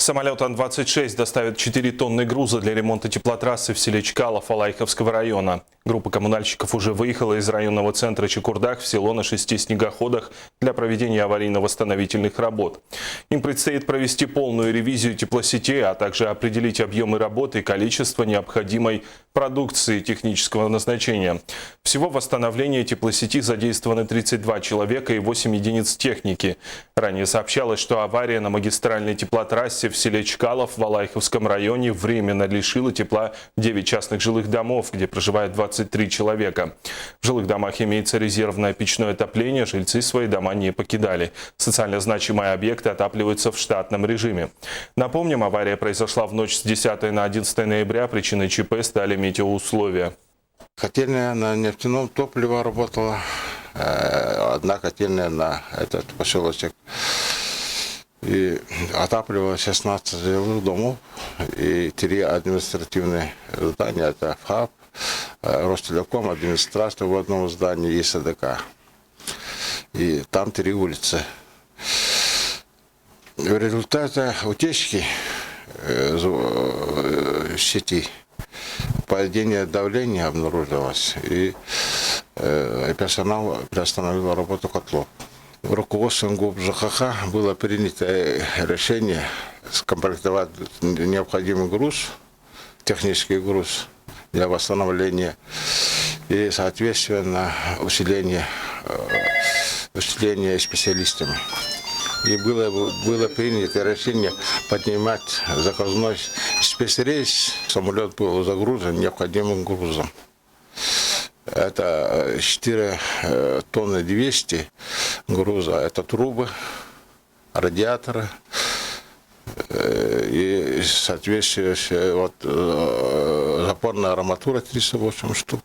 Самолет Ан-26 доставит 4 тонны груза для ремонта теплотрассы в селе Чкалов Алайховского района. Группа коммунальщиков уже выехала из районного центра Чекурдак в село на 6 снегоходах для проведения аварийно-восстановительных работ. Им предстоит провести полную ревизию теплосетей, а также определить объемы работы и количество необходимой продукции технического назначения. Всего в восстановлении теплосети задействованы 32 человека и 8 единиц техники. Ранее сообщалось, что авария на магистральной теплотрассе в селе Чкалов в Алайховском районе временно лишила тепла 9 частных жилых домов, где проживает 23 человека. В жилых домах имеется резервное печное отопление, жильцы свои дома не покидали. Социально значимые объекты отапливаются в штатном режиме. Напомним, авария произошла в ночь с 10 на 11 ноября. Причиной ЧП стали метеоусловия. Котельная на нефтяном топливе работала, одна котельная на этот поселочек. И отапливала 16 жилых домов и 3 административные здания. Это ФАП, Ростелеком, администрация в одном здании и СДК. И там 3 улицы. В результате утечки сети падение давления обнаружилось, и персонал приостановил работу котлов. Руководством ГУП ЖКХ было принято решение скомплектовать необходимый груз, технический груз для восстановления и, соответственно, усиление специалистами. И было принято решение поднимать заказной спецрейс. Самолет был загружен необходимым грузом. Это 4 тонны 200 груза. Это трубы, радиаторы и соответствующая запорная арматура 308 штук.